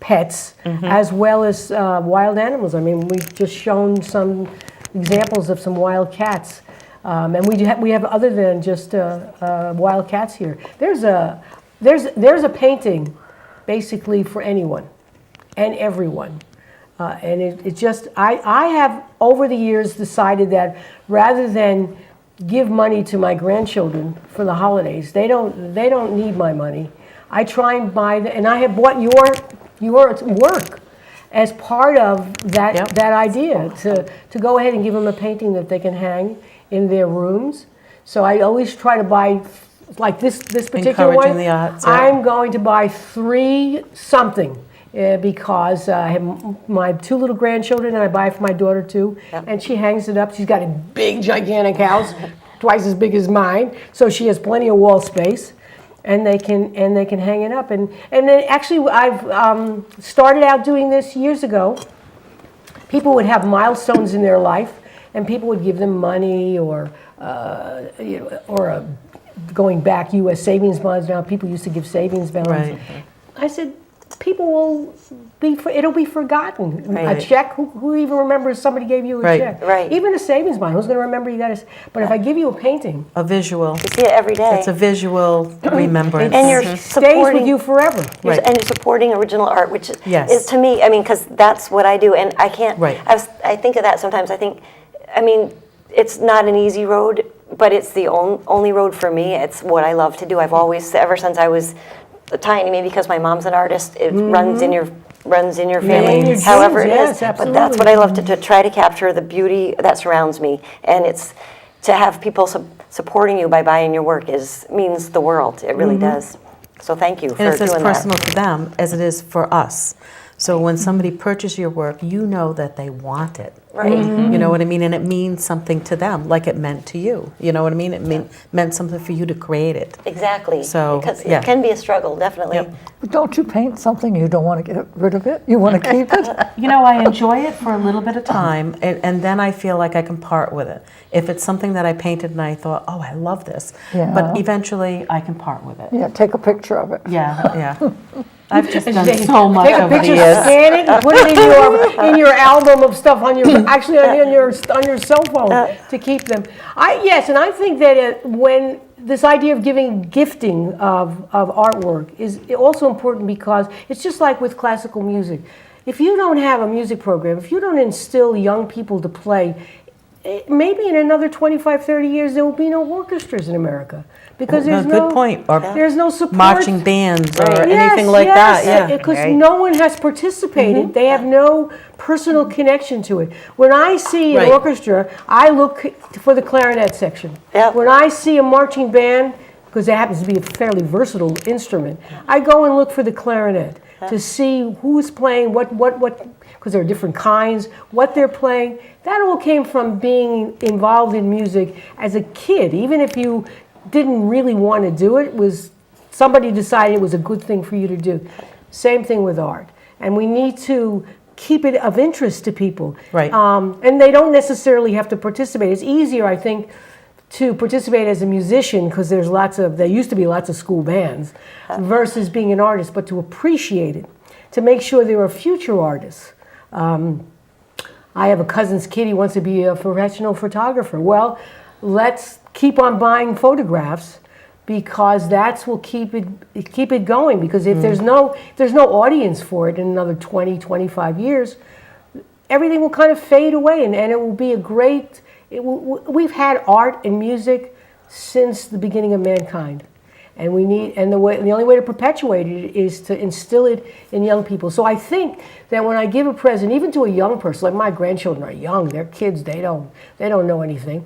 pets as well as wild animals. I mean, we've just shown some examples of some wild cats. And we have other than just wild cats here. There's a painting basically for anyone and everyone. And it just, I have over the years decided that rather than give money to my grandchildren for the holidays, they don't need my money. I try and buy and I have bought your work as part of that idea to go ahead and give them a painting that they can hang in their rooms. So I always try to buy, like this particular Encouraging one, the arts, yeah. I'm going to buy 3 something because I have my 2 little grandchildren and I buy for my daughter too. And she hangs it up. She's got a big, gigantic house, twice as big as mine. So she has plenty of wall space. And they can hang it up. And then actually I've started out doing this years ago. People would have milestones in their life, and people would give them money or going back U.S. savings bonds. Now people used to give savings bonds. Right. I said, people will it'll be forgotten. Right. A check, who even remembers somebody gave you a Right. check? Right. Even a savings bond, who's going to remember you got a, but if I give you a painting, A visual. You see it every day. It's a visual remembrance. And you're it stays supporting with you forever. You're- Right. And you're supporting original art, which Yes. is to me, I mean, because that's what I do, and I can't. Right. I think of that sometimes. I mean, it's not an easy road, but it's the only road for me. It's what I love to do. I've always, ever since I was tiny, maybe because my mom's an artist, it runs in your family. in your genes, However it yes, is, but that's what I love to try to capture the beauty that surrounds me, and it's to have people supporting you by buying your work means the world. It really does. So thank you for And it's as doing personal that. to them as it is for us. So when somebody purchases your work, you know that they want it. Right. You know what I mean? And it means something to them, like it meant to you. You know what I mean? It meant something for you to create it. Exactly. So, because yeah. it can be a struggle, definitely. Yep. But don't you paint something you don't want to get rid of it? You want to keep it? You know, I enjoy it for a little bit of time, and then I feel like I can part with it. If it's something that I painted and I thought, oh, I love this, Yeah. but eventually I can part with it. Yeah, take a picture of it. Yeah. I've just done Take- so much Take a over the picture, years. scan it, and put it in your album of stuff on your on your cell phone to keep them. And I think that when this idea of gifting of artwork is also important because it's just like with classical music. If you don't have a music program, if you don't instill young people to play, maybe in another 25, 30 years there will be no orchestras in America because there's Good point. Or there's no support. marching bands or Right. anything like that. Yeah. Because Right. no one has participated. They have no personal connection to it. When I see an Right. orchestra, I look for the clarinet section. Yep. When I see a marching band, because it happens to be a fairly versatile instrument, I go and look for the clarinet to see who's playing, what, because there are different kinds, what they're playing. That all came from being involved in music as a kid. Even if you didn't really want to do it, was somebody decided it was a good thing for you to do. Same thing with art. And we need to keep it of interest to people. Right. And they don't necessarily have to participate. It's easier, I think, to participate as a musician because there used to be lots of school bands versus being an artist, but to appreciate it, to make sure there are future artists. I have a cousin's kid, he wants to be a professional photographer. Well, let's keep on buying photographs because that's will keep it going. Because if there's no audience for it in another 20, 25 years, everything will kind of fade away, and it will be we've had art and music since the beginning of mankind. And the only way to perpetuate it is to instill it in young people. So I think that when I give a present, even to a young person, like my grandchildren are young, they're kids, they don't know anything,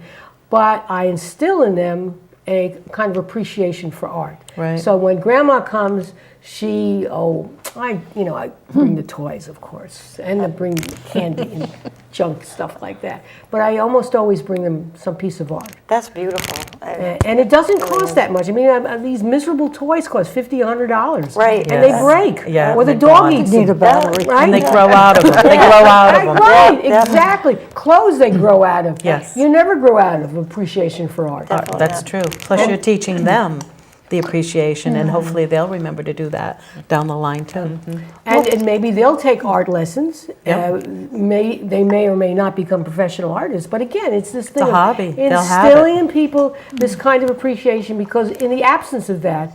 but I instill in them a kind of appreciation for art. Right. So when Grandma comes, I bring the toys, of course, and I bring candy and junk stuff like that. But I almost always bring them some piece of art. That's beautiful. And it doesn't cost that much. I mean, these miserable toys cost $50, $100. Right. And Yes. they break. Yeah, Or the they're dog gone. eats Need a them. battery. Right? And they grow out of them. They grow out of them. Right, exactly. Clothes they grow out of. Yes. You never grow out of appreciation for art. That's true. Plus you're teaching them the appreciation, and hopefully they'll remember to do that down the line too. And maybe they'll take art lessons. Yep. They may or may not become professional artists. But again, it's this thing a of hobby. They'll have instilling it. in people this kind of appreciation, because in the absence of that,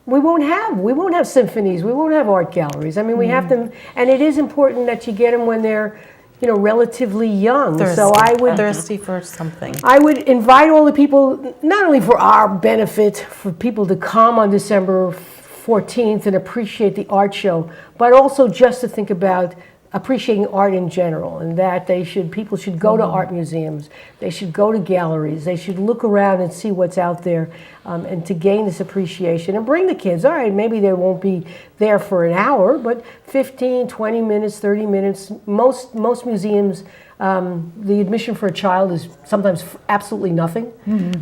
we won't have symphonies, we won't have art galleries. I mean, we have them, and it is important that you get them when they're, relatively young. So thirsty for something. I would invite all the people, not only for our benefit, for people to come on December 14th and appreciate the art show, but also just to think about appreciating art in general, and that people should go to art museums, they should go to galleries, they should look around and see what's out there, and to gain this appreciation, and bring the kids. All right, maybe they won't be there for an hour, but 15, 20 minutes, 30 minutes. Most museums, the admission for a child is sometimes absolutely nothing.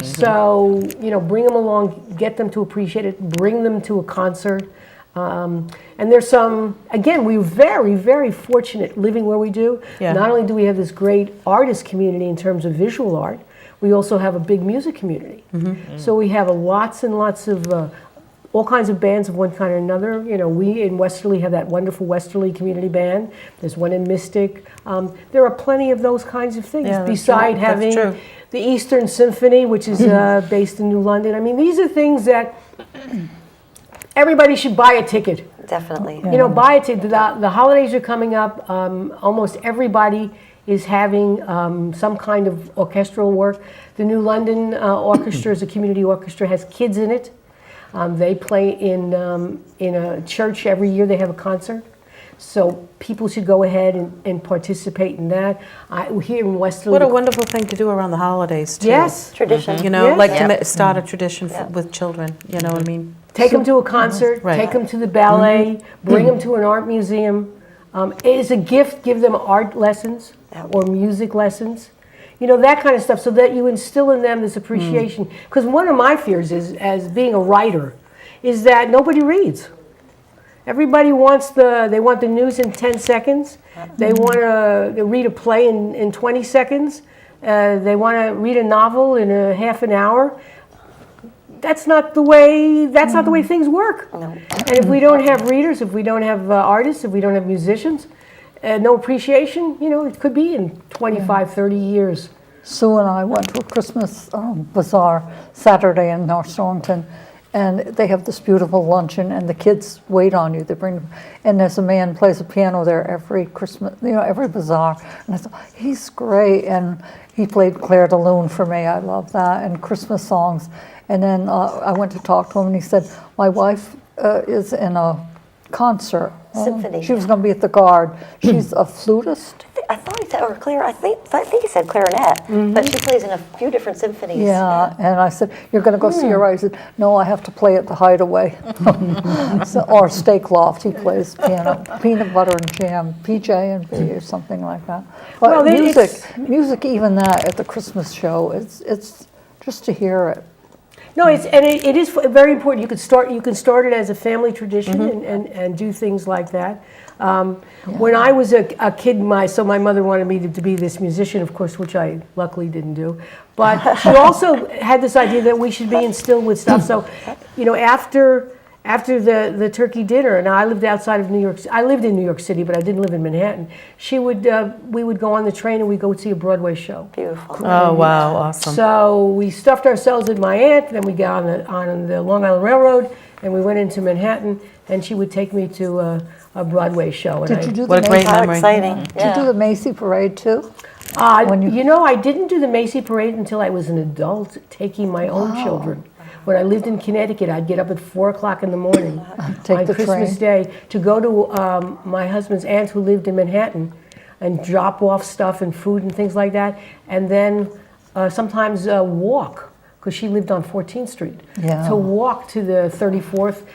So, bring them along, get them to appreciate it, bring them to a concert. And there's we're very, very fortunate living where we do. Yeah. Not only do we have this great artist community in terms of visual art, we also have a big music community. So we have lots and lots of all kinds of bands of one kind or another. You know, we in Westerly have that wonderful Westerly Community Band. There's one in Mystic. There are plenty of those kinds of things. Yeah, that's beside true. That's having true. the Eastern Symphony, which is based in New London. I mean, these are things that everybody should buy a ticket. Definitely. You know, buy a ticket. The holidays are coming up. Almost everybody is having some kind of orchestral work. The New London Orchestra is a community orchestra, has kids in it. They play in a church every year. They have a concert. So people should go ahead and participate in that. Here in Westerly. What a wonderful thing to do around the holidays, too. Yes. Tradition. You know, Yes. like Yeah. to start a tradition with children, you know what I mean? Take them to a concert, Right. take them to the ballet, bring them to an art museum. It is a gift, give them art lessons or music lessons. You know, that kind of stuff, so that you instill in them this appreciation. Because one of my fears is, as being a writer, is that nobody reads. Everybody wants they want the news in 10 seconds. They want to read a play in 20 seconds. They want to read a novel in a half an hour. That's not the way things work. No. And if we don't have readers, if we don't have artists, if we don't have musicians, no appreciation, you know, it could be in 25, 30 years. Sue and I went to a Christmas bazaar Saturday in North Storrington, and they have this beautiful luncheon, and the kids wait on you. They bring, and there's a man plays a piano there every Christmas, you know, every bazaar. And I thought, he's great, and he played Claire de Lune for me. I love that, and Christmas songs. And then I went to talk to him, and he said, my wife is in a concert. Symphony. She was going to be at the Guard. She's a flutist. I thought he said, or I think he said clarinet, but she plays in a few different symphonies. Yeah, and I said, you're going to go see her, right? He said, no, I have to play at the Hideaway. Or Steak Loft, he plays piano, peanut butter and jam, PJ&B or something like that. But Well, music, even that at the Christmas show, it's just to hear it. No, it is very important. You can start it as a family tradition and do things like that. When I was a kid, my mother wanted me to be this musician, of course, which I luckily didn't do. But she also had this idea that we should be instilled with stuff. So, you know, after the turkey dinner, and I lived outside of New York. I lived in New York City, but I didn't live in Manhattan. We would go on the train and we'd go see a Broadway show. Beautiful. Oh, wow, awesome. So we stuffed ourselves with my aunt, then we got on the Long Island Railroad, and we went into Manhattan, and she would take me to a Broadway show. And Did you do What a the great Macy, How memory. exciting. did you do the Macy Parade too? you know, I didn't do the Macy Parade until I was an adult, taking my own children. When I lived in Connecticut, I'd get up at 4 o'clock in the morning Take on the Christmas Day to go to my husband's aunt who lived in Manhattan and drop off stuff and food and things like that, and then sometimes walk, because she lived on 14th Street. Yeah. To walk to the 34th,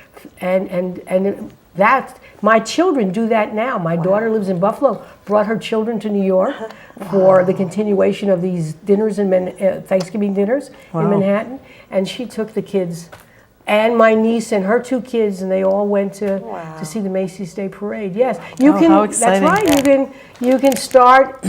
and that, my children do that now. My daughter lives in Buffalo, brought her children to New York for the continuation of these dinners and Thanksgiving dinners in Manhattan, and she took the kids and my niece and her 2 kids, and they all went to see the Macy's Day Parade. Yes, you can. how That's exciting. right. You can start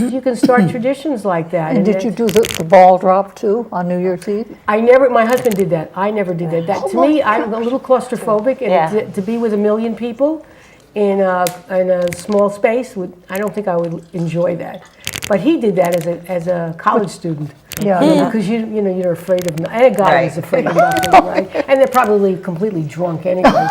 traditions like that. And did you do the ball drop too on New Year's Eve? My husband did that. I never did that. To me, I'm a little claustrophobic, and Yeah. to be with 1 million people in a small space, I don't think I would enjoy that. But he did that as a college student. Yeah. Because you're afraid of, and a guy is afraid of nothing, right? And they're probably completely drunk anyway.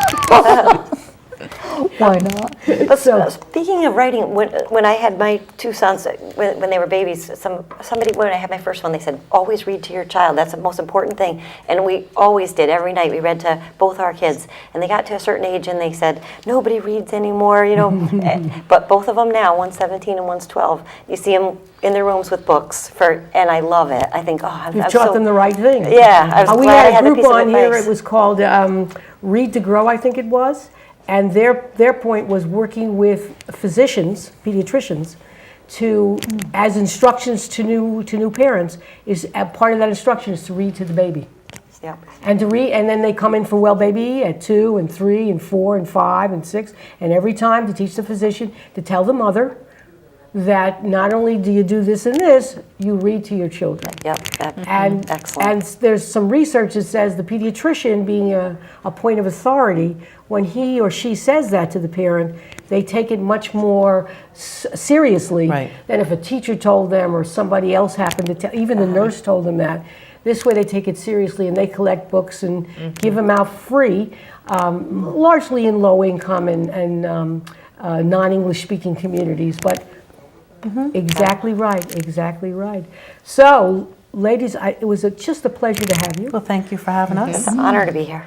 Why not? But So- speaking of writing, when I had my 2 sons, when they were babies, somebody, when I had my first one, they said, always read to your child. That's the most important thing. And we always did. Every night we read to both our kids. And they got to a certain age and they said, nobody reads anymore, you know. But both of them now, one's 17 and one's 12, you see them in their rooms with books, and I love it. I think, You've taught them the right thing. Yeah, I was We glad I had had a the group piece of on here, advice. it was called Read to Grow, I think it was. And their point was working with physicians, pediatricians, as instructions to new parents, is part of that instruction is to read to the baby. Yeah. And to read, and then they come in for well baby at 2 and 3 and 4 and 5 and 6, and every time to teach the physician to tell the mother that not only do you do this and this, you read to your children. Yep. And, Excellent. and there's some research that says the pediatrician, being a point of authority, when he or she says that to the parent, they take it much more seriously Right. than if a teacher told them or somebody else happened to tell, even the nurse told them that. This way they take it seriously and they collect books and give them out free, largely in low income and non-English speaking communities, but exactly right. So, ladies, it was just a pleasure to have you. Well, thank you for having us. It's an honor to be here.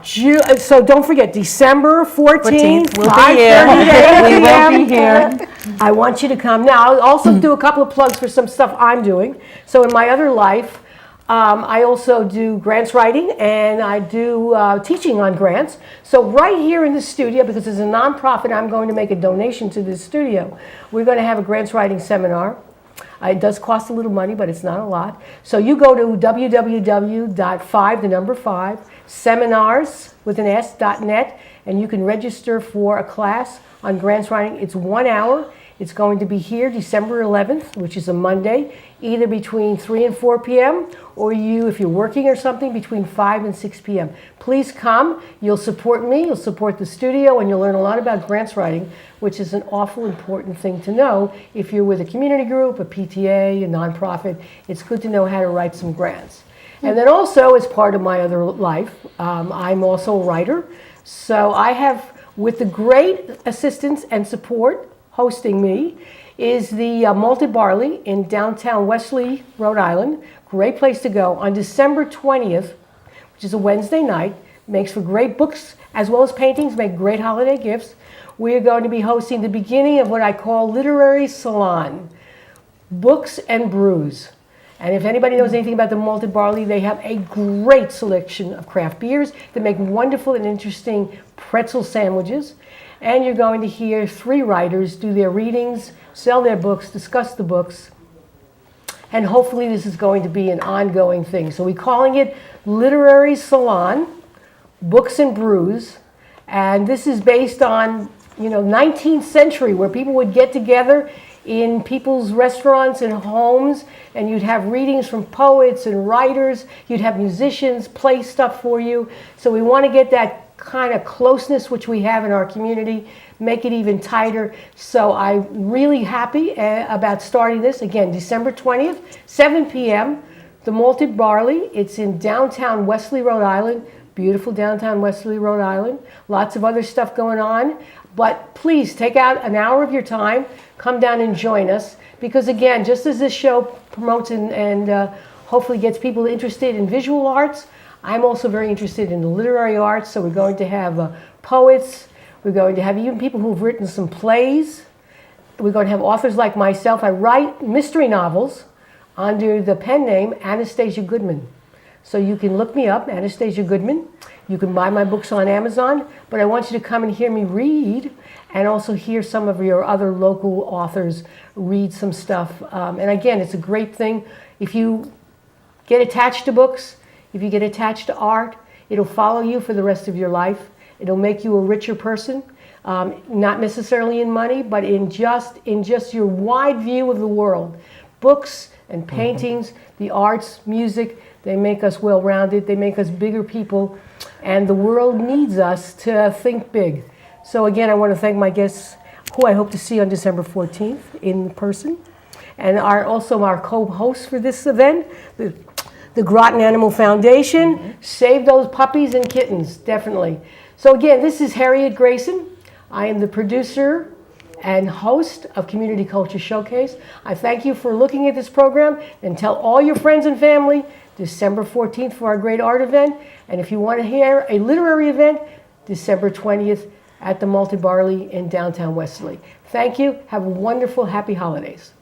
So don't forget, December 14th, we'll be here. 5:30 to 8 We will p.m. be here. I want you to come. Now, I'll also do a couple of plugs for some stuff I'm doing. So in my other life, I also do grants writing, and I do teaching on grants. So right here in the studio, because it's a nonprofit, I'm going to make a donation to this studio. We're going to have a grants writing seminar. It does cost a little money, but it's not a lot. So you go to www.seminars.net, and you can register for a class on grants writing. It's 1 hour. It's going to be here December 11th, which is a Monday, either between 3 and 4 p.m. or if you're working or something, between 5 and 6 p.m. Please come. You'll support me, you'll support the studio, and you'll learn a lot about grants writing, which is an awful important thing to know if you're with a community group, a PTA, a nonprofit. It's good to know how to write some grants. And then also, as part of my other life, I'm also a writer. So I have, with the great assistance and support, hosting me is the Malted Barley in downtown Wesley, Rhode Island. Great place to go. On December 20th, which is a Wednesday night, makes for great books as well as paintings, make great holiday gifts. We are going to be hosting the beginning of what I call Literary Salon, Books and Brews. And if anybody knows anything about the Malted Barley, they have a great selection of craft beers that make wonderful and interesting pretzel sandwiches. And you're going to hear 3 writers do their readings, sell their books, discuss the books. And hopefully this is going to be an ongoing thing. So we're calling it Literary Salon, Books and Brews. And this is based on, 19th century, where people would get together in people's restaurants and homes, and you'd have readings from poets and writers. You'd have musicians play stuff for you. So we want to get that kind of closeness which we have in our community, make it even tighter. So I'm really happy about starting this. Again, December 20th, 7 p.m., the Malted Barley. It's in downtown Wesley, Rhode Island. Beautiful downtown Wesley, Rhode Island. Lots of other stuff going on. But please take out an hour of your time, come down and join us. Because again, just as this show promotes and hopefully gets people interested in visual arts, I'm also very interested in the literary arts, so we're going to have poets, we're going to have even people who've written some plays, we're going to have authors like myself. I write mystery novels under the pen name Anastasia Goodman. So you can look me up, Anastasia Goodman. You can buy my books on Amazon, but I want you to come and hear me read and also hear some of your other local authors read some stuff. And again, it's a great thing. If you get attached to books, if you get attached to art, it'll follow you for the rest of your life. It'll make you a richer person, not necessarily in money, but in just your wide view of the world. Books and paintings, the arts, music, they make us well-rounded, they make us bigger people, and the world needs us to think big. So again, I want to thank my guests, who I hope to see on December 14th in person, and also our co-hosts for this event, the Groton Animal Foundation. Save those puppies and kittens, definitely. So again, this is Harriet Grayson. I am the producer and host of Community Culture Showcase. I thank you for looking at this program, and tell all your friends and family, December 14th for our great art event. And if you want to hear a literary event, December 20th at the Malted Barley in downtown Wesley. Thank you. Have wonderful, happy holidays.